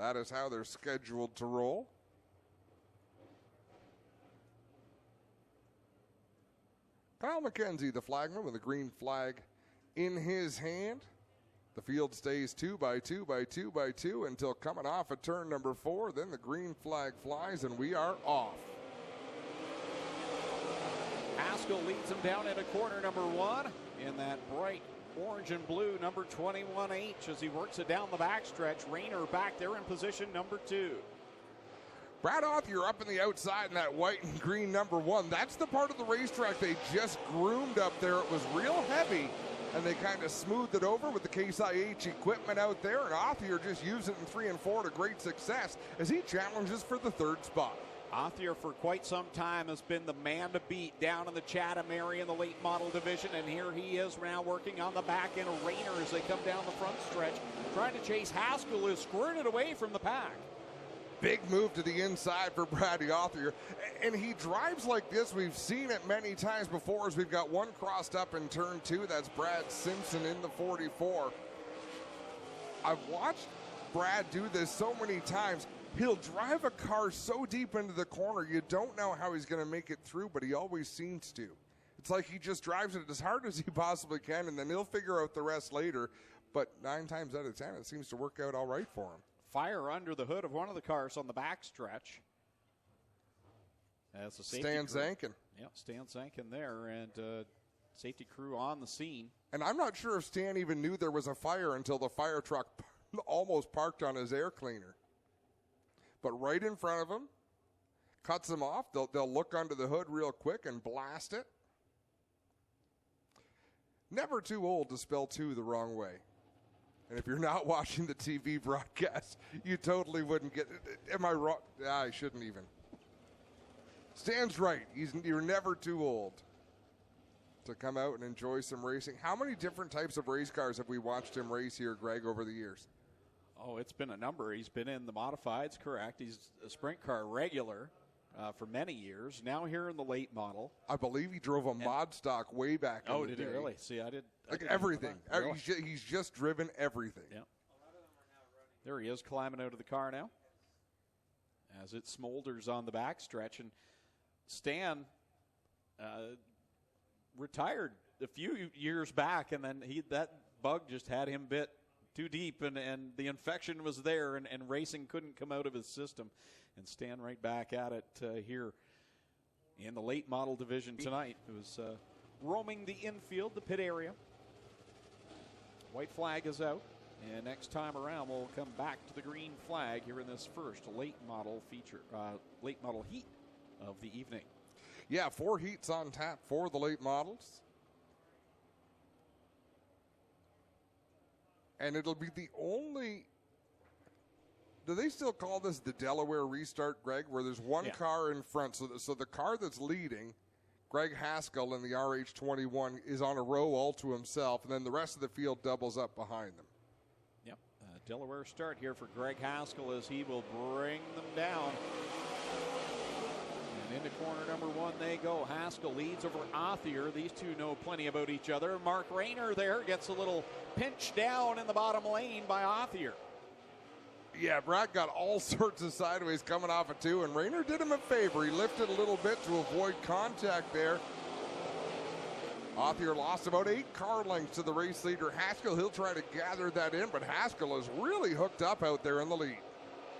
That is how they're scheduled to roll. Kyle McKenzie, the flagman, with a green flag in his hand. The field stays 2 by 2 by 2 by 2 until coming off at turn number 4. Then the green flag flies and we are off. Haskell leads him down into corner number 1 in that bright orange and blue number 21H as he works it down the backstretch. Rayner back there in position number 2. Brad Othier up in the outside in that white and green number 1. That's the part of the racetrack they just groomed up there. It was real heavy, and they kind of smoothed it over with the Case IH equipment out there, and Othier just used it in 3 and 4 to great success as he challenges for the 3rd spot. Othier for quite some time has been the man to beat down in the Chatham area in the late model division, and here he is now working on the back end of Rayner as they come down the front stretch, trying to chase Haskell, who is squirted away from the pack. Big move to the inside for Brady Othier, and he drives like this. We've seen it many times before as we've got one crossed up in turn 2. That's Brad Simpson in the 44. I've watched Brad do this so many times. He'll drive a car so deep into the corner, you don't know how he's going to make it through, but he always seems to. It's like he just drives it as hard as he possibly can, and then he'll figure out the rest later. But 9 times out of 10, it seems to work out all right for him. Fire under the hood of one of the cars on the backstretch. As the Stan Zankin. Yep, Stan Zankin there, and safety crew on the scene. And I'm not sure if Stan even knew there was a fire until the fire truck almost parked on his air cleaner. But right in front of him, cuts him off. They'll look under the hood real quick and blast it. Never too old to spell 2 the wrong way. And if you're not watching the TV broadcast, you totally wouldn't get it. Am I wrong? I shouldn't even. Stan's right. You're never too old to come out and enjoy some racing. How many different types of race cars have we watched him race here, Greg, over the years? Oh, it's been a number. He's been in the modifieds, correct. He's a sprint car regular for many years. Now here in the late model. I believe he drove a mod stock way back in the day. Oh, did he really? See, I did. Like everything. Really? He's just driven everything. Yeah. There he is climbing out of the car now as it smolders on the backstretch. And Stan retired a few years back, and then that bug just had him bit too deep, and the infection was there, and racing couldn't come out of his system. And Stan right back at it here in the late model division tonight. It was roaming the infield, the pit area. White flag is out, and next time around we'll come back to the green flag here in this first late model feature, late model heat of the evening. Yeah, 4 heats on tap for the late models. And it'll be the only, do they still call this the Delaware restart, Greg, where there's one car in front? So the car that's leading, Greg Haskell in the RH21, is on a row all to himself, and then the rest of the field doubles up behind them. Yep, Delaware start here for Greg Haskell as he will bring them down. And into corner number 1 they go. Haskell leads over Othier. These two know plenty about each other. Mark Rayner there gets a little pinch down in the bottom lane by Othier. Yeah, Brad got all sorts of sideways coming off of 2, and Rayner did him a favor. He lifted a little bit to avoid contact there. Othier lost about 8 car lengths to the race leader Haskell. He'll try to gather that in, but Haskell is really hooked up out there in the lead.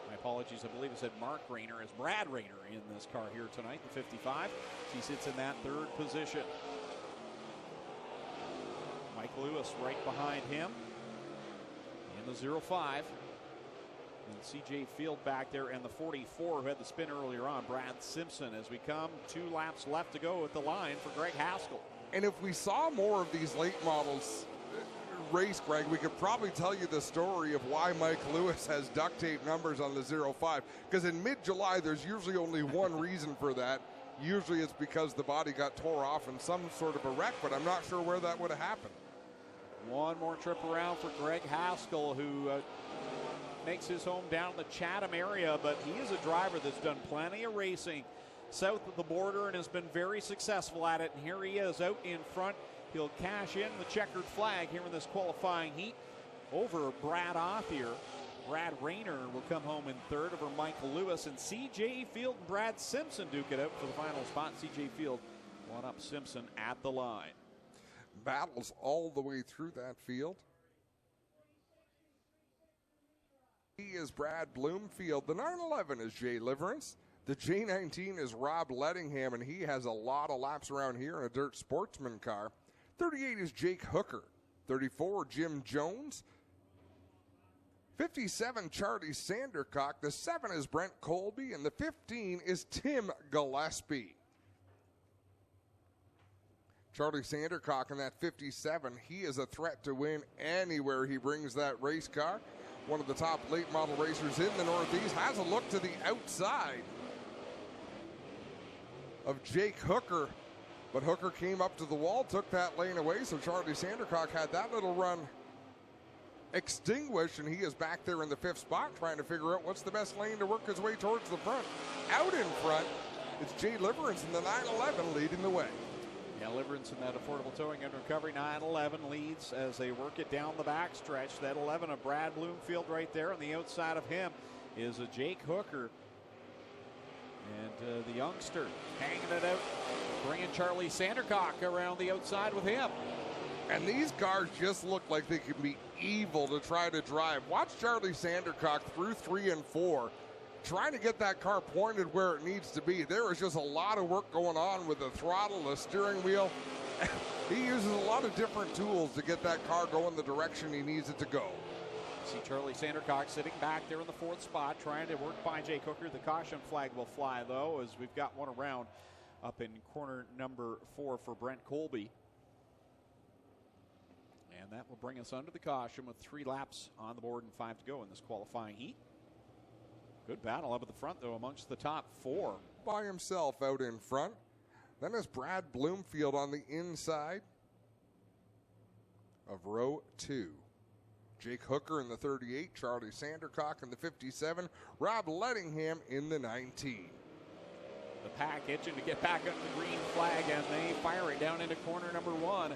My apologies, I believe it said Mark Rayner as Brad Rayner in this car here tonight, the 55. He sits in that 3rd position. Mike Lewis right behind him in the 05. And CJ Field back there, and the 44 who had the spin earlier on, Brad Simpson, as we come 2 laps left to go at the line for Greg Haskell. And if we saw more of these late models race, Greg, we could probably tell you the story of why Mike Lewis has duct tape numbers on the 05. Because in mid-July, there's usually only one reason for that. Usually it's because the body got tore off in some sort of a wreck, but I'm not sure where that would have happened. One more trip around for Greg Haskell, who makes his home down in the Chatham area, but he is a driver that's done plenty of racing south of the border and has been very successful at it. And here he is out in front. He'll cash in the checkered flag here in this qualifying heat over Brad Othier. Brad Rayner will come home in third over Michael Lewis, and C.J. Field and Brad Simpson duke it out for the final spot. C.J. Field one up Simpson at the line. Battles all the way through that field. He is Brad Bloomfield. The 911 is Jay Liverance. The J19 is Rob Lettingham, and he has a lot of laps around here in a dirt sportsman car. 38 is Jake Hooker. 34, Jim Jones. 57, Charlie Sandercock. The 7 is Brent Colby, and the 15 is Tim Gillespie. Charlie Sandercock in that 57, he is a threat to win anywhere he brings that race car. One of the top late model racers in the Northeast. Has a look to the outside of Jake Hooker, but Hooker came up to the wall, took that lane away, so Charlie Sandercock had that little run extinguished, and he is back there in the 5th spot trying to figure out what's the best lane to work his way towards the front. Out in front, it's Jay Liverance in the 911 leading the way. Yeah, Liverance in that affordable towing and recovery 911 leads as they work it down the backstretch. That 11 of Brad Bloomfield right there. On the outside of him is a Jake Hooker. And the youngster hanging it out, bringing Charlie Sandercock around the outside with him. And these cars just look like they could be evil to try to drive. Watch Charlie Sandercock through 3 and 4, trying to get that car pointed where it needs to be. There is just a lot of work going on with the throttle, the steering wheel. He uses a lot of different tools to get that car going the direction he needs it to go. See Charlie Sandercock sitting back there in the 4th spot, trying to work by Jake Hooker. The caution flag will fly, though, as we've got one around up in corner number 4 for Brent Colby. And that will bring us under the caution with 3 laps on the board and 5 to go in this qualifying heat. Good battle up at the front, though, amongst the top 4. By himself out in front. Then is Brad Bloomfield on the inside of row 2. Jake Hooker in the 38, Charlie Sandercock in the 57, Rob Lettingham in the 19. The pack itching to get back up the green flag, and they fire it down into corner number 1.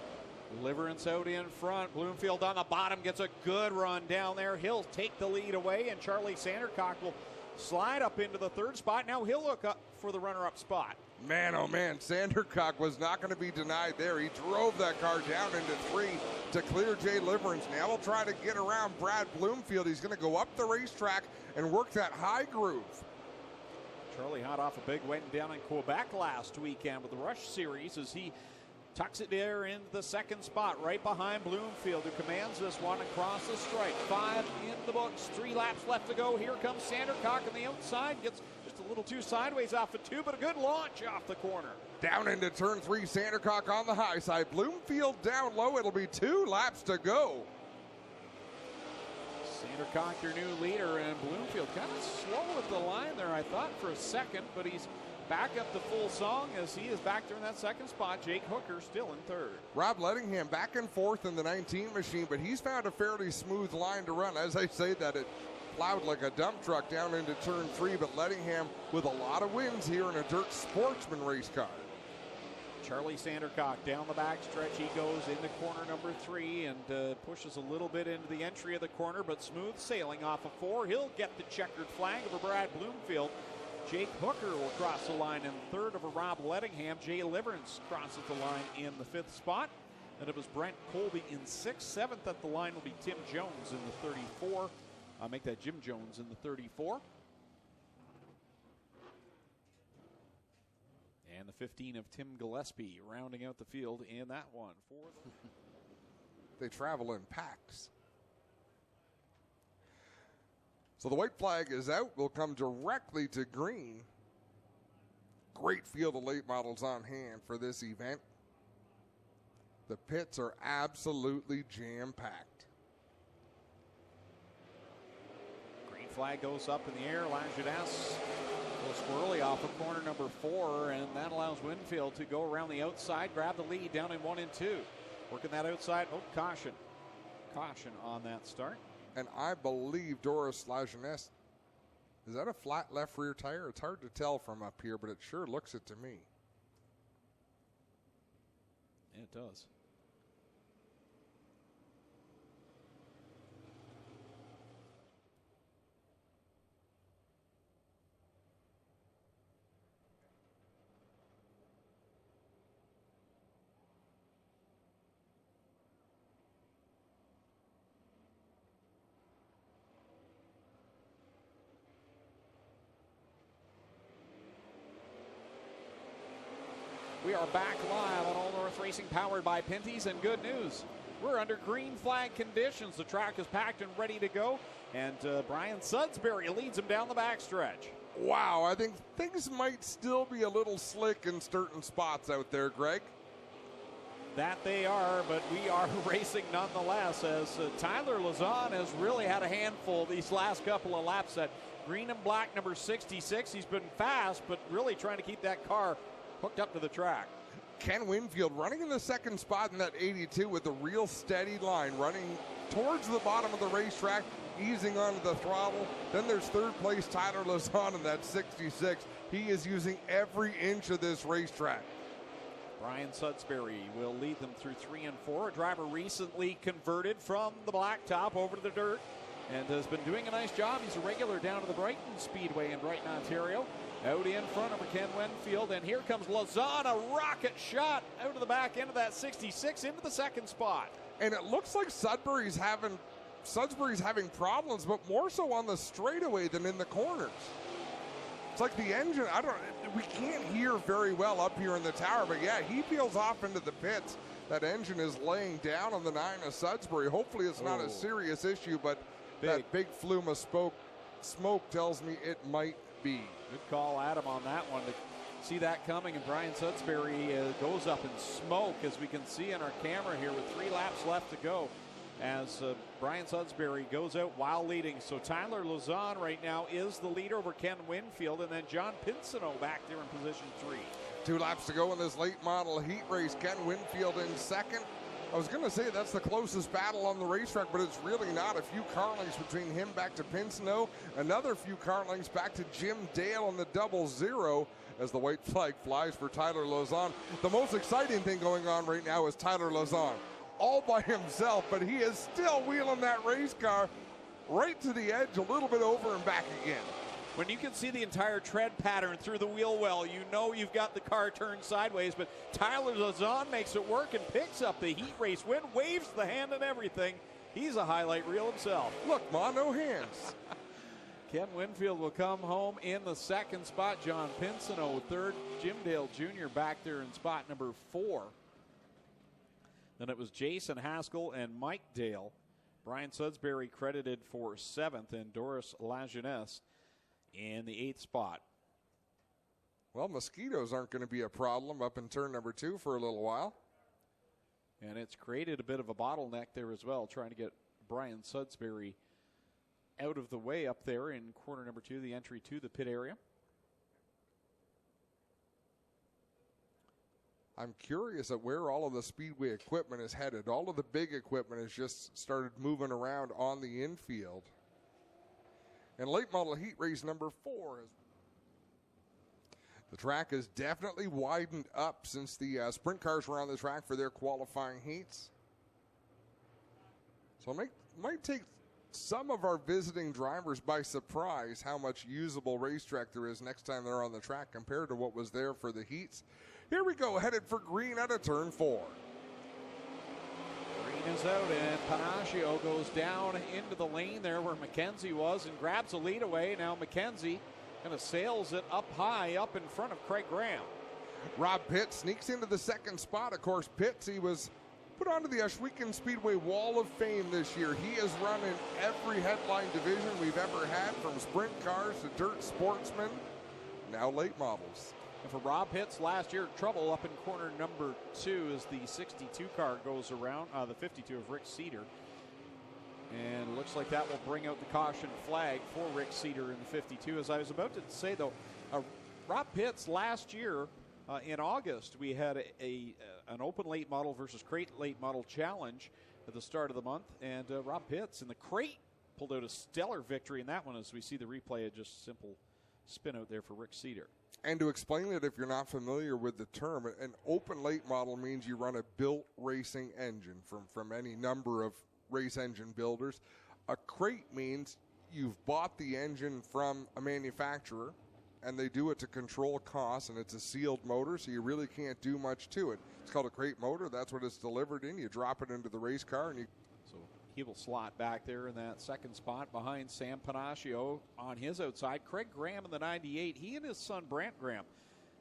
Liverance out in front. Bloomfield on the bottom gets a good run down there. He'll take the lead away, and Charlie Sandercock will slide up into the 3rd spot. Now he'll look up for the runner-up spot. Man, oh man, Sandercock was not going to be denied there. He drove that car down into 3 to clear Jay Liverance. Now he'll try to get around Brad Bloomfield. He's going to go up the racetrack and work that high groove. Charlie hot off a big win down in Quebec last weekend with the Rush Series as he tucks it there in the 2nd spot right behind Bloomfield, who commands this one across the stripe. 5 in the books, 3 laps left to go. Here comes Sandercock on the outside. Gets just a little too sideways off of 2, but a good launch off the corner. Down into turn 3, Sandercock on the high side. Bloomfield down low. It'll be 2 laps to go. Sandercock, your new leader, and Bloomfield kind of slow at the line there, I thought, for a second, but he's back up to full song as he is back there in that 2nd spot. Jake Hooker still in 3rd. Rob Lettingham back and forth in the 19 machine, but he's found a fairly smooth line to run. As I say that, it plowed like a dump truck down into turn 3, but Lettingham with a lot of wins here in a dirt sportsman race car. Charlie Sandercock down the backstretch. He goes into corner number 3 and pushes a little bit into the entry of the corner, but smooth sailing off of 4. He'll get the checkered flag over Brad Bloomfield. Jake Hooker will cross the line in 3rd over Rob Lettingham. Jay Liverance crosses the line in the 5th spot. And it was Brent Colby in 6th. 7th at the line will be Tim Jones in the 34. I'll make that Jim Jones in the 34. And the 15 of Tim Gillespie rounding out the field in that one. They travel in packs. So the white flag is out. We'll come directly to green. Great field of late models on hand for this event. The pits are absolutely jam-packed. Green flag goes up in the air. Langedas goes squirrely off of corner number 4, and that allows Winfield to go around the outside, grab the lead down in 1 and 2. Working that outside. Oh, caution. Caution on that start. And I believe Doris Lajeunesse, is that a flat left rear tire? It's hard to tell from up here, but it sure looks it to me. Yeah, it does. We are back live on All North Racing, powered by Pinty's, and good news. We're under green flag conditions. The track is packed and ready to go, and Brian Sudbury leads him down the backstretch. Wow, I think things might still be a little slick in certain spots out there, Greg. That they are, but we are racing nonetheless, as Tyler Lazan has really had a handful these last couple of laps. That green and black number 66, he's been fast, but really trying to keep that car hooked up to the track. Ken Winfield running in the second spot in that 82 with a real steady line, running towards the bottom of the racetrack, easing onto the throttle. Then there's third place Tyler Lazan in that 66. He is using every inch of this racetrack. Brian Sudbury will lead them through 3 and 4. A driver recently converted from the blacktop over to the dirt and has been doing a nice job. He's a regular down to the Brighton Speedway in Brighton, Ontario. Out in front over Ken Winfield, and here comes Lazan, a rocket shot out of the back end of that 66 into the second spot. And it looks like Sudbury's having problems, but more so on the straightaway than in the corners. It's like the engine, we can't hear very well up here in the tower, but yeah, he peels off into the pits. That engine is laying down on the 9 of Sudbury. Hopefully it's not a serious issue, but that big flume of smoke tells me it might be. Good call, Adam, on that one to see that coming, and Brian Sudbury goes up in smoke, as we can see on our camera here, with 3 laps left to go, as Brian Sudbury goes out while leading. So Tyler Lazan right now is the leader over Ken Winfield, and then John Pinsino back there in position 3. 2 laps to go in this late model heat race. Ken Winfield in second. I was going to say that's the closest battle on the racetrack, but it's really not. A few car lengths between him back to Pinsino, another few car lengths back to Jim Dale on the 00 as the white flag flies for Tyler Lazan. The most exciting thing going on right now is Tyler Lazan all by himself, but he is still wheeling that race car right to the edge, a little bit over and back again. When you can see the entire tread pattern through the wheel well, you know you've got the car turned sideways, but Tyler Lazan makes it work and picks up the heat race win, waves the hand and everything. He's a highlight reel himself. Look, Ma, no hands. Ken Winfield will come home in the second spot. John Pinsino third. Jim Dale Jr. back there in spot number 4. Then it was Jason Haskell and Mike Dale. Brian Sudbury credited for 7th, and Doris Lajeunesse in the 8th spot. Well, mosquitoes aren't going to be a problem up in turn number 2 for a little while. And it's created a bit of a bottleneck there as well, trying to get Brian Sudbury out of the way up there in corner number 2, the entry to the pit area. I'm curious at where all of the Speedway equipment is headed. All of the big equipment has just started moving around on the infield. And late model heat race number 4 is. The track has definitely widened up since the sprint cars were on the track for their qualifying heats. So it might take some of our visiting drivers by surprise how much usable racetrack there is next time they're on the track compared to what was there for the heats. Here we go, headed for green out of turn 4. Green is out, and Panaccio goes down into the lane there where McKenzie was and grabs a lead away. Now McKenzie kind of sails it up high, up in front of Craig Graham. Rob Pitts sneaks into the second spot. Of course, Pitts, he was put onto the Ashwegan Speedway Wall of Fame this year. He has run in every headline division we've ever had, from sprint cars to dirt sportsmen, now late models. And for Rob Pitts last year, trouble up in corner number 2 as the 62 car goes around, the 52 of Rick Cedar. And it looks like that will bring out the caution flag for Rick Cedar in the 52. As I was about to say, though, Rob Pitts last year in August, we had an open late model versus crate late model challenge at the start of the month. And Rob Pitts in the crate pulled out a stellar victory in that one, as we see the replay of just simple spin out there for Rick Cedar. And to explain it, if you're not familiar with the term, an open late model means you run a built racing engine from any number of race engine builders. A crate means you've bought the engine from a manufacturer, and they do it to control costs, and it's a sealed motor, so you really can't do much to it. It's called a crate motor. That's what it's delivered in. You drop it into the race car, and you. So he will slot back there in that second spot behind Sam Panaccio on his outside. Craig Graham in the 98. He and his son Brant Graham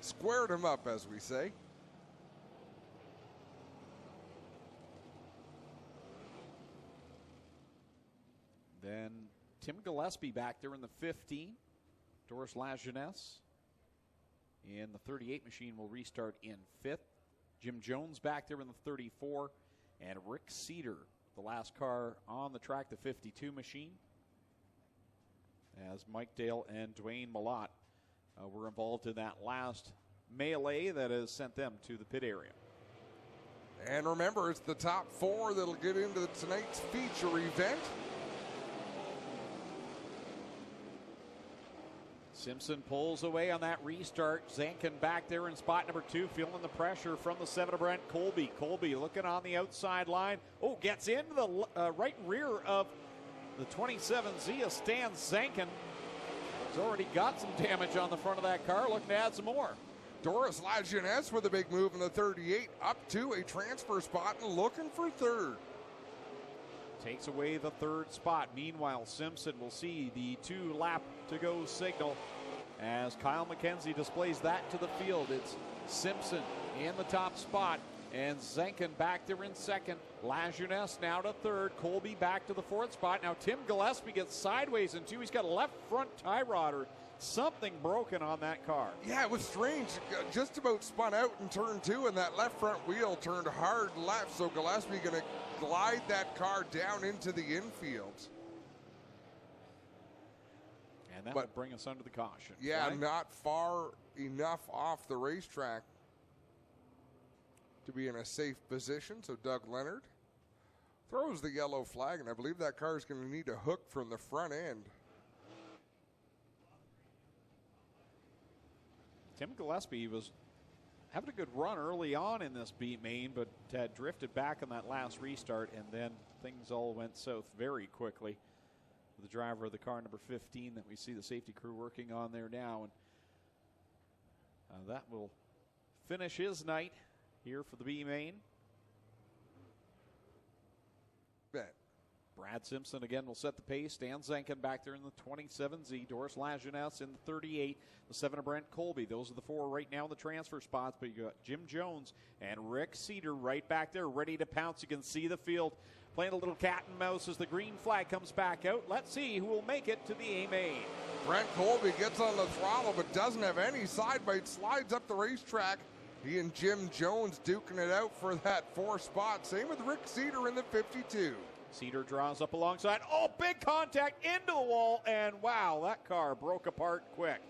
Squared him up, as we say. Then Tim Gillespie back there in the 15. Doris Lajeunesse in the 38 machine will restart in 5th. Jim Jones back there in the 34. And Rick Cedar, the last car on the track, the 52 machine, as Mike Dale and Dwayne Malott were involved in that last melee that has sent them to the pit area. And remember, it's the top 4 that'll get into tonight's feature event. Simpson pulls away on that restart. Zankin back there in spot number 2, feeling the pressure from the 7 of Brent Colby. Colby looking on the outside line. Oh, gets into the right rear of the 27Z of Stan Zankin. He's already got some damage on the front of that car, looking to add some more. Doris Lajeunesse with a big move in the 38, up to a transfer spot and looking for 3rd. Takes away the 3rd spot. Meanwhile, Simpson will see the 2 lap to go signal as Kyle McKenzie displays that to the field. It's Simpson in the top spot and Zankin back there in 2nd. Lajeunesse now to 3rd. Colby back to the 4th spot. Now Tim Gillespie gets sideways in 2. He's got a left front tie rod or something broken on that car. Yeah, it was strange. Just about spun out in turn 2, and that left front wheel turned hard left, so Gillespie going to glide that car down into the infield. And that would bring us under the caution. Yeah, right? Not far enough off the racetrack to be in a safe position, so Doug Leonard throws the yellow flag, and I believe that car is going to need a hook from the front end. Tim Gillespie was having a good run early on in this beat main, but had drifted back on that last restart, and then things all went south very quickly. The driver of the car number 15 that we see the safety crew working on there now, and that will finish his night here for the B main. Bet. Brad Simpson again will set the pace. Stan Zankin back there in the 27Z. Doris Lajeunesse in the 38. The 7 of Brent Colby. Those are the 4 right now in the transfer spots. But you got Jim Jones and Rick Cedar right back there ready to pounce. You can see the field playing a little cat and mouse as the green flag comes back out. Let's see who will make it to the A main. Brent Colby gets on the throttle but doesn't have any side bite. Slides up the racetrack. He and Jim Jones duking it out for that 4th spot. Same with Rick Cedar in the 52. Cedar draws up alongside. Oh, big contact into the wall, and wow, that car broke apart quick.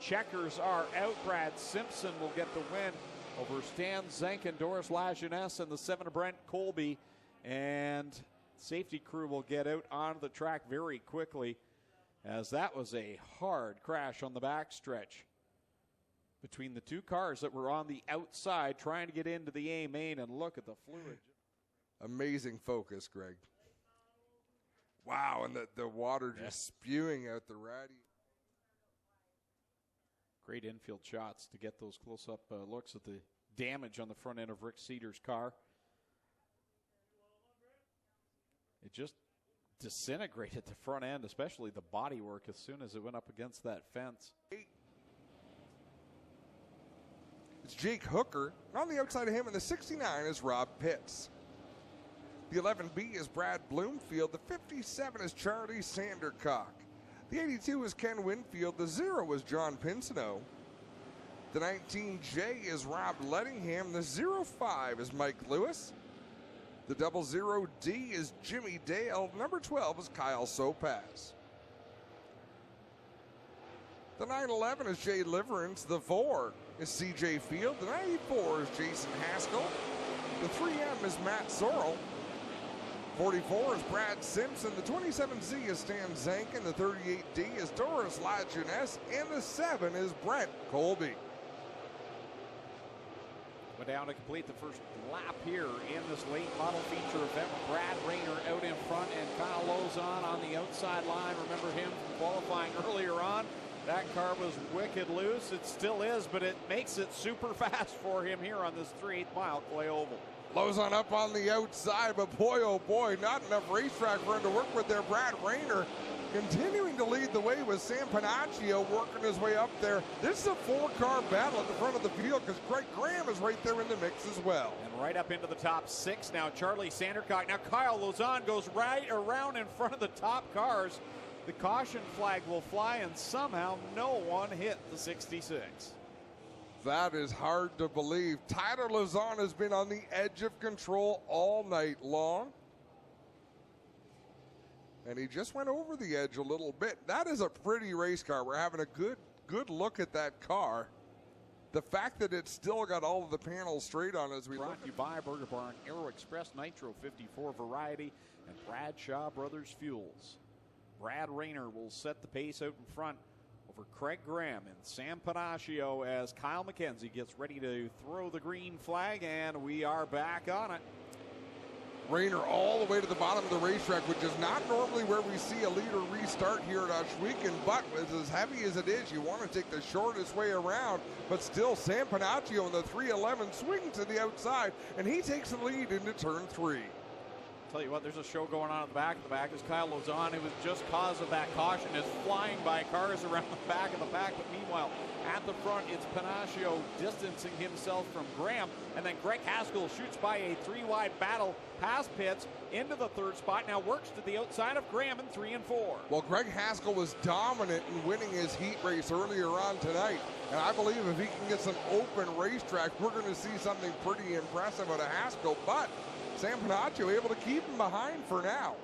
Checkers are out. Brad Simpson will get the win over Stan Zankin, Doris Lajeunesse, and the 7 of Brent Colby. And safety crew will get out onto the track very quickly, as that was a hard crash on the backstretch between the 2 cars that were on the outside trying to get into the A main. And look at the fluid. Amazing focus, Greg. Wow, and the water just spewing out the ratty. Great infield shots to get those close-up looks at the damage on the front end of Rick Cedar's car. It just disintegrated the front end, especially the bodywork, as soon as it went up against that fence. It's Jake Hooker. On the outside of him in the 69 is Rob Pitts. The 11B is Brad Bloomfield. The 57 is Charlie Sandercock. The 82 is Ken Winfield. The 0 is John Pinsino. The 19J is Rob Lettingham. The 05 is Mike Lewis. The 00D is Jimmy Dale. Number 12 is Kyle Sopaz. The 911 is Jay Liverance. The 4 is CJ Field. The 94 is Jason Haskell. The 3M is Matt Sorrell. 44 is Brad Simpson. The 27Z is Stan Zankin. The 38D is Doris Lajeunesse. And the 7 is Brent Colby. Went down to complete the first lap here in this late model feature event. Brad Rayner out in front and Kyle Lozon on the outside line. Remember him from qualifying earlier on. That car was wicked loose. It still is, but it makes it super fast for him here on this 3/8 mile clay oval. Lozon up on the outside, but boy, oh boy, not enough racetrack for him to work with there. Brad Rayner continuing to lead the way with Sam Panaccio working his way up there. This is a 4-car battle at the front of the field because Greg Graham is right there in the mix as well. And right up into the top 6 now, Charlie Sandercock. Now Kyle Lozon goes right around in front of the top cars. The caution flag will fly, and somehow no one hit the 66. That is hard to believe. Tyler Lozon has been on the edge of control all night long. And he just went over the edge a little bit. That is a pretty race car. We're having a good look at that car. The fact that it's still got all of the panels straight on as we Brought to you by Burger Barn, Aero Express Nitro 54 Variety, and Bradshaw Brothers Fuels. Brad Rayner will set the pace out in front over Craig Graham and Sam Panaccio as Kyle McKenzie gets ready to throw the green flag, and we are back on it. Rayner all the way to the bottom of the racetrack, which is not normally where we see a leader restart here at Ohsweken, but as heavy as it is, you want to take the shortest way around, but still Sam Panaccio in the 311 swings to the outside, and he takes the lead into turn 3. Tell you what, there's a show going on at the back. The back is Kyle Lozon, who was just cause of that caution, is flying by cars around the back of the pack. But meanwhile, at the front, it's Panaccio distancing himself from Graham. And then Greg Haskell shoots by a 3-wide battle past Pitts into the 3rd spot. Now works to the outside of Graham in 3 and 4. Well, Greg Haskell was dominant in winning his heat race earlier on tonight. And I believe if he can get some open racetrack, we're going to see something pretty impressive out of Haskell. But Sam Panaccio able to keep him behind for now.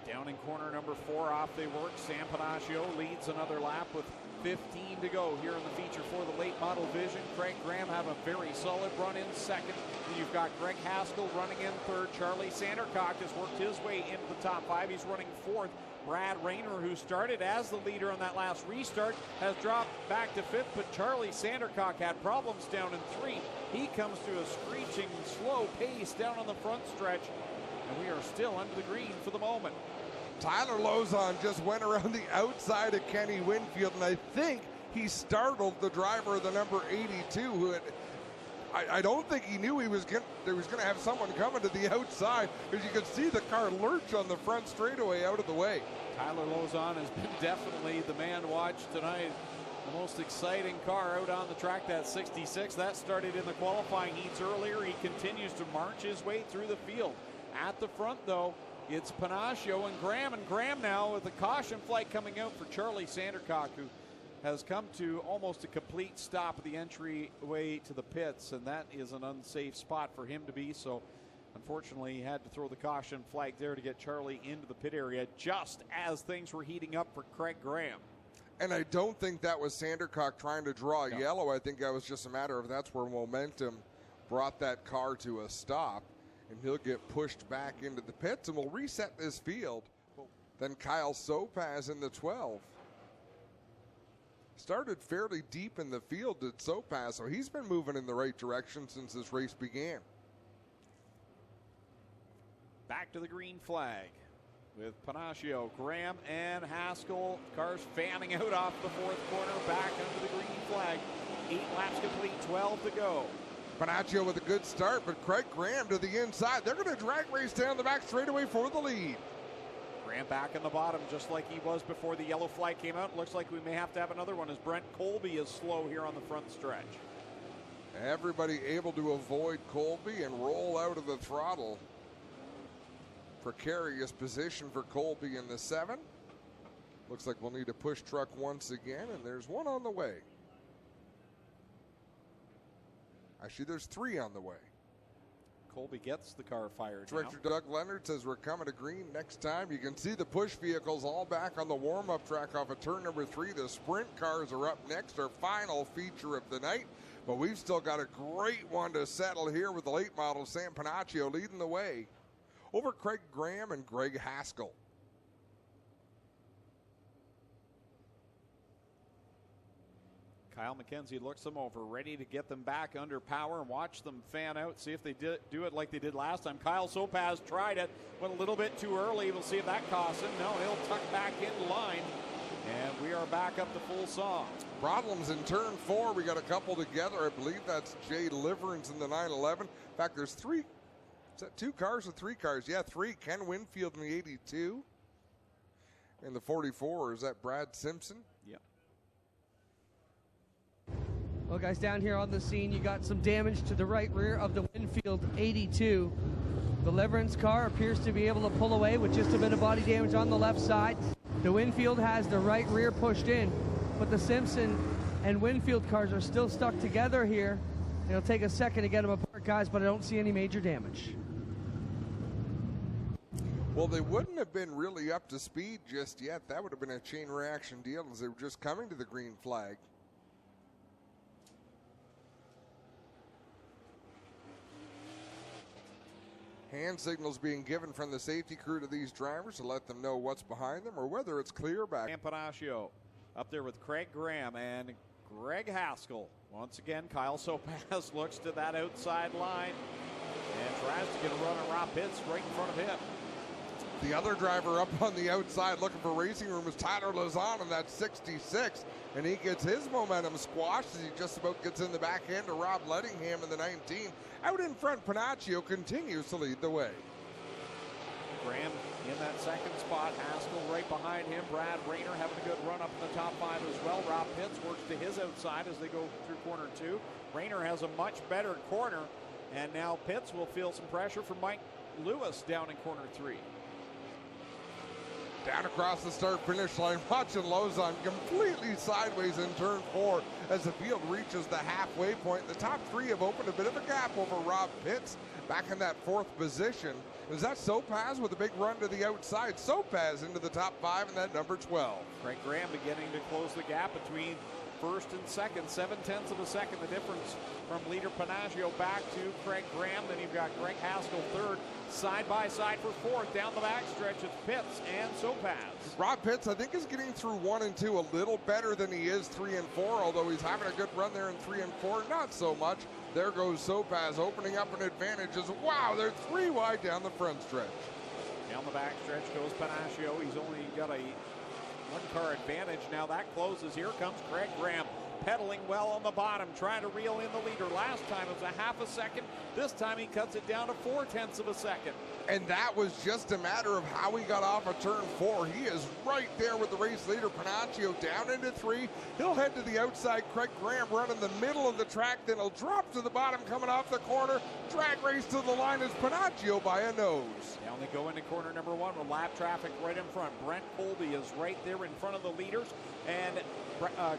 Down in corner number 4, off they work. Sam Panaccio leads another lap with 15 to go here in the feature for the late model division. Craig Graham have a very solid run in 2nd. Then you've got Greg Haskell running in 3rd. Charlie Sandercock has worked his way into the top 5. He's running 4th. Brad Rayner, who started as the leader on that last restart, has dropped back to 5th, but Charlie Sandercock had problems down in 3. He comes to a screeching slow pace down on the front stretch, and we are still under the green for the moment. Tyler Lozon just went around the outside of Kenny Winfield, and I think he startled the driver of the number 82, who had, I don't think he knew there was going to have someone coming to the outside, because you could see the car lurch on the front straightaway out of the way. Tyler Lozon has been definitely the man to watch tonight. The most exciting car out on the track, that 66. That started in the qualifying heats earlier. He continues to march his way through the field. At the front, though, it's Panaccio and Graham now with the caution flag coming out for Charlie Sandercock, who has come to almost a complete stop at the entryway to the pits, and that is an unsafe spot for him to be. So unfortunately, he had to throw the caution flag there to get Charlie into the pit area just as things were heating up for Craig Graham. And I don't think that was Sandercock trying to draw a yellow. I think that was just a matter of that's where momentum brought that car to a stop, and he'll get pushed back into the pits, and we'll reset this field. Then Kyle Sopaz in the 12. Started fairly deep in the field at Sopaz, so he's been moving in the right direction since this race began. Back to the green flag with Panaccio, Graham, and Haskell. Cars fanning out off the 4th corner, back under the green flag. 8 laps complete, 12 to go. Panaccio with a good start, but Craig Graham to the inside. They're going to drag race down the back straightaway for the lead. Graham back in the bottom, just like he was before the yellow flag came out. Looks like we may have to have another one as Brent Colby is slow here on the front stretch. Everybody able to avoid Colby and roll out of the throttle. Precarious position for Colby in the 7. Looks like we'll need a push truck once again, and there's one on the way. Actually, there's 3 on the way. Colby gets the car fired Director now. Doug Leonard says we're coming to green next time. You can see the push vehicles all back on the warm-up track off of turn number 3. The sprint cars are up next, our final feature of the night. But we've still got a great one to settle here with the late model Sam Panaccio leading the way over Craig Graham and Greg Haskell. Kyle McKenzie looks them over, ready to get them back under power and watch them fan out, see if they do it like they did last time. Kyle Sopaz tried it, went a little bit too early. We'll see if that costs him. No, he'll tuck back in line, and we are back up to full song. Problems in turn 4. We got a couple together. I believe that's Jay Liverance in the 911. In fact, there's 3. Is that 2 cars or 3 cars? Yeah, 3. Ken Winfield in the 82. In the 44, is that Brad Simpson? Yep. Well, guys, down here on the scene, you got some damage to the right rear of the Winfield 82. The Liverance car appears to be able to pull away with just a bit of body damage on the left side. The Winfield has the right rear pushed in, but the Simpson and Winfield cars are still stuck together here. It'll take a second to get them apart, guys, but I don't see any major damage. Well, they wouldn't have been really up to speed just yet. That would have been a chain reaction deal as they were just coming to the green flag. Hand signals being given from the safety crew to these drivers to let them know what's behind them or whether it's clear back. Panaccio up there with Craig Graham and Greg Haskell. Once again, Kyle Sopaz looks to that outside line and tries to get a run on Rob Pitts right in front of him. The other driver up on the outside looking for racing room is Tyler Lazan in that 66, and he gets his momentum squashed as he just about gets in the back end of Rob Lettingham in the 19. Out in front, Panaccio continues to lead the way. Graham in that second spot, Haskell right behind him. Brad Rayner having a good run up in the top 5 as well. Rob Pitts works to his outside as they go through corner 2. Rayner has a much better corner, and now Pitts will feel some pressure from Mike Lewis down in corner 3. Down across the start-finish line, watching Lozon completely sideways in turn 4 as the field reaches the halfway point. The top 3 have opened a bit of a gap over Rob Pitts back in that 4th position. Is that Sopaz with a big run to the outside? Sopaz into the top 5 in that number 12. Craig Graham beginning to close the gap between first and second, 0.7 of a second. The difference from leader Panaccio back to Craig Graham. Then you've got Greg Haskell third, side by side for 4th. Down the backstretch, it's Pitts and Sopaz. Rob Pitts, I think, is getting through 1 and 2 a little better than he is 3 and 4, although he's having a good run there in 3 and 4. Not so much. There goes Sopaz opening up an advantage as, wow, they're 3 wide down the front stretch. Down the backstretch goes Panaccio. He's only got a 1-car advantage. Now that closes. Here comes Craig Graham, pedaling well on the bottom, trying to reel in the leader. Last time it was a 0.5 second. This time he cuts it down to 0.4 of a second. And that was just a matter of how he got off of turn 4. He is right there with the race leader, Panaccio, down into 3. He'll head to the outside. Craig Graham running the middle of the track. Then he'll drop to the bottom coming off the corner. Drag race to the line is Panaccio by a nose. Down they go into corner number 1 with lap traffic right in front. Brent Colby is right there in front of the leaders. And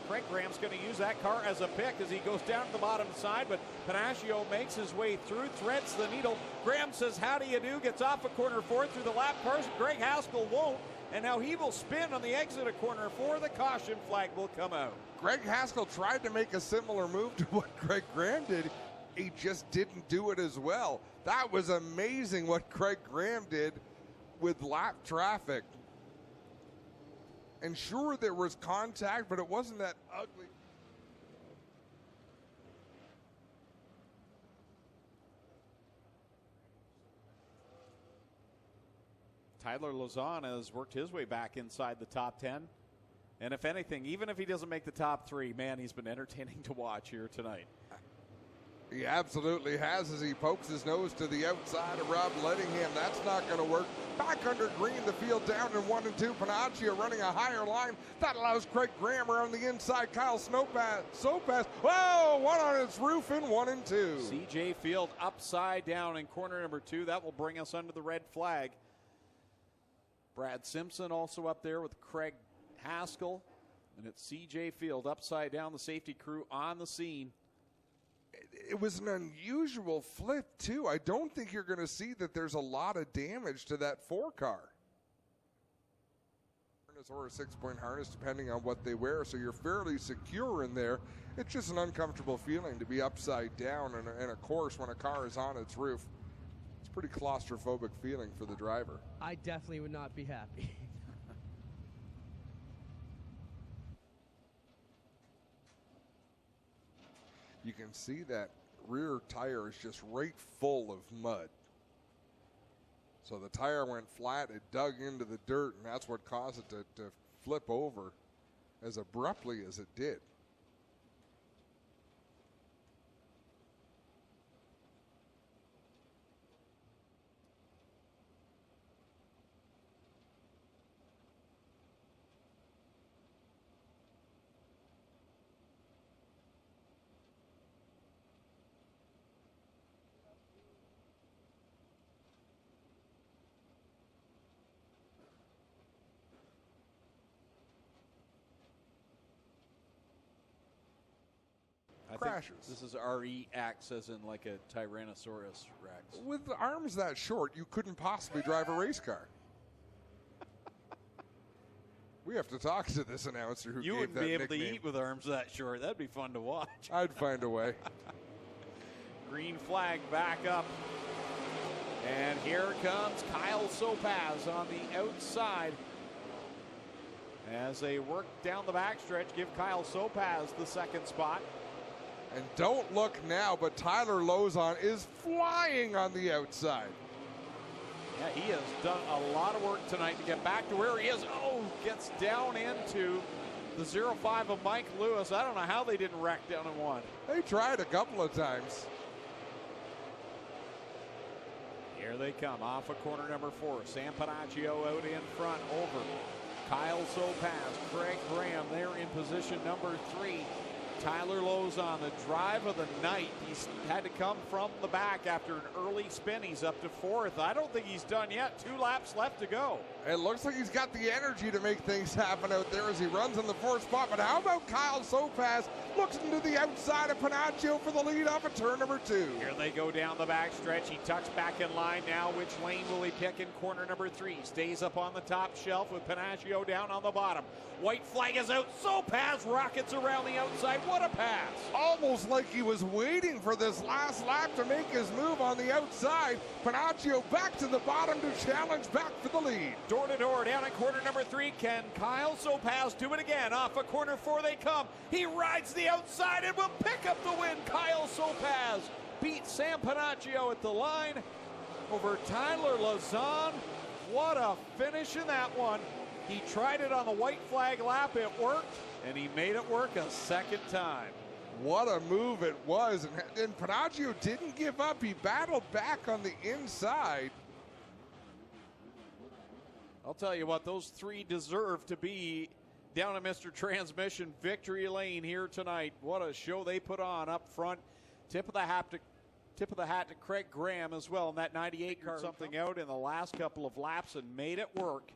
Craig Graham's going to use that car as a pick as he goes down to the bottom side, but Panaccio makes his way through, threads the needle. Graham says, how do you do? Gets off of corner 4 through the lap cars. Greg Haskell won't, and now he will spin on the exit of corner 4. The caution flag will come out. Greg Haskell tried to make a similar move to what Craig Graham did. He just didn't do it as well. That was amazing what Craig Graham did with lap traffic. And sure, there was contact, but it wasn't that ugly. Tyler Lazan has worked his way back inside the top 10. And if anything, even if he doesn't make the top 3, man, he's been entertaining to watch here tonight. He absolutely has as he pokes his nose to the outside of Rob Lettingham. That's not going to work. Back under green, the field down in 1 and 2. Panaccio running a higher line. That allows Craig Graham around the inside. Kyle Sopaz. Whoa, 1 on its roof in 1 and 2. CJ Field upside down in corner number 2. That will bring us under the red flag. Brad Simpson also up there with Craig Haskell. And it's CJ Field upside down, the safety crew on the scene. It was an unusual flip, too. I don't think you're going to see that there's a lot of damage to that 4-car. Or a 6-point harness, depending on what they wear, so you're fairly secure in there. It's just an uncomfortable feeling to be upside down in a course when a car is on its roof. It's a pretty claustrophobic feeling for the driver. I definitely would not be happy. You can see that rear tire is just right full of mud. So the tire went flat, it dug into the dirt, and that's what caused it to flip over as abruptly as it did. Crashes. This is RE-X as in like a Tyrannosaurus Rex. With arms that short, you couldn't possibly drive a race car. We have to talk to this announcer who You gave wouldn't that be able nickname. to eat with arms that short. That'd be fun to watch. I'd find a way. Green flag back up. And here comes Kyle Sopaz on the outside. As they work down the backstretch, give Kyle Sopaz the second spot. And don't look now, but Tyler Lozon is flying on the outside. Yeah, he has done a lot of work tonight to get back to where he is. Oh, gets down into the 05 of Mike Lewis. I don't know how they didn't wreck down in one. They tried a couple of times. Here they come off of corner number 4. Sam Panaccio out in front over Kyle Sopaz. Craig Graham there in position number 3. Tyler Lozon, the drive of the night. He's had to come from the back after an early spin. He's up to 4th. I don't think he's done yet. 2 laps left to go. It looks like he's got the energy to make things happen out there as he runs in the 4th spot. But how about Kyle Sopaz? Looks into the outside of Panaccio for the lead off of turn number 2. Here they go down the backstretch. He tucks back in line now. Which lane will he pick in corner number 3? Stays up on the top shelf with Panaccio down on the bottom. White flag is out. Sopaz rockets around the outside. What a pass. Almost like he was waiting for this last lap to make his move on the outside. Panaccio back to the bottom to challenge back for the lead. Door to door down at corner number 3. Can Kyle Sopaz do it again? Off of corner 4 they come. He rides the outside and will pick up the win. Kyle Sopaz beats Sam Panaccio at the line over Tyler Lozon. What a finish in that one. He tried it on the white flag lap. It worked, and he made it work a second time. What a move it was. And Panaccio didn't give up. He battled back on the inside. I'll tell you what, those 3 deserve to be down in Mr. Transmission victory lane here tonight. What a show they put on up front. Tip of the hat to Craig Graham as well. And that 98 car something out in the last couple of laps and made it work.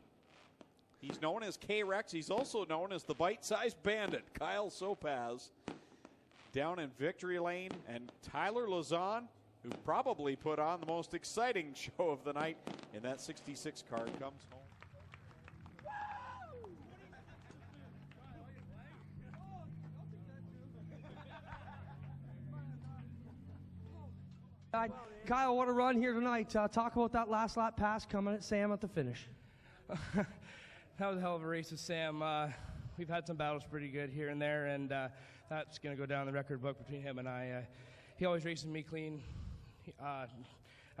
He's known as K-Rex. He's also known as the bite-sized bandit, Kyle Sopaz, down in victory lane. And Tyler Lozon, who probably put on the most exciting show of the night in that 66 car, comes home. Kyle, what a run here tonight. Talk about that last lap pass coming at Sam at the finish. That was a hell of a race with Sam. We've had some battles pretty good here and there, and that's going to go down the record book between him and I. He always races me clean. I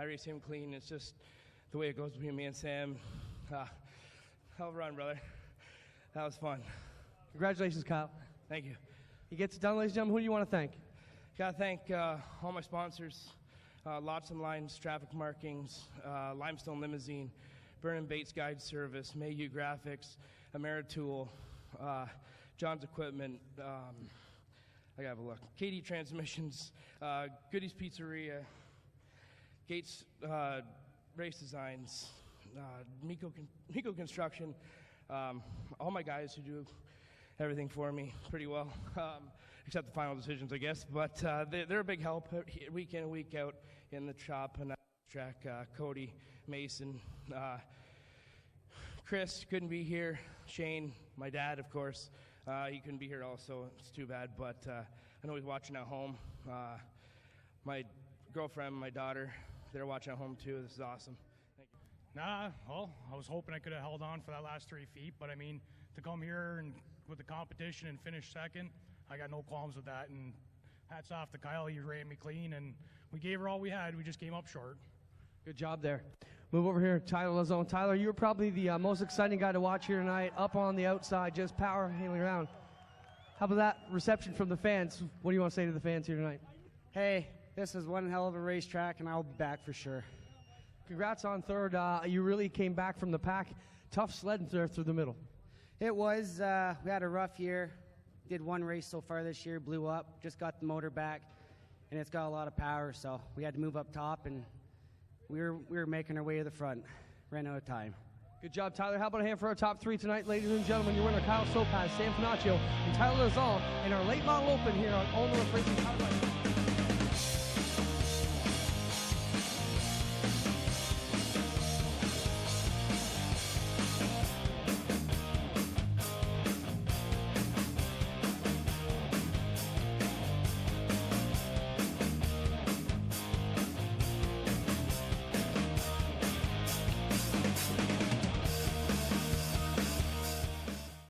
race him clean. It's just the way it goes between me and Sam. Hell of a run, brother. That was fun. Congratulations, Kyle. Thank you. He gets it done, ladies and gentlemen. Who do you want to thank? Got to thank all my sponsors, Lots and Lines Traffic Markings, Limestone Limousine, Vernon Bates Guide Service, Mayu Graphics, Ameritool, John's Equipment, I gotta have a look, KD Transmissions, Goodies Pizzeria, Gates Race Designs, Miko Construction, all my guys who do everything for me pretty well, except the final decisions, I guess. But they're a big help week in and week out in the shop and track. Cody, Mason, Chris couldn't be here. Shane, my dad, of course, he couldn't be here also. It's too bad, but I know he's watching at home. My girlfriend, my daughter, they're watching at home too. This is awesome. Thank you. Nah, well, I was hoping I could have held on for that last 3 feet, but I mean, to come here and with the competition and finish second, I got no qualms with that, and hats off to Kyle. He ran me clean, and we gave her all we had. We just came up short. Good job there. Move over here, Tyler Lazone. Tyler, you were probably the most exciting guy to watch here tonight, up on the outside, just power hailing around. How about that reception from the fans? What do you want to say to the fans here tonight? Hey, this is one hell of a racetrack, and I'll be back for sure. Congrats on third. You really came back from the pack. Tough sledding there through the middle. It was, we had a rough year. Did one race so far this year, blew up, just got the motor back, and it's got a lot of power, so we had to move up top, and we were making our way to the front. Ran out of time. Good job, Tyler. How about a hand for our top three tonight, ladies and gentlemen? Your winner, Kyle Sopaz, Sam Finaccio, and Tyler Lazone in our late model open here on All North Racing Highlights.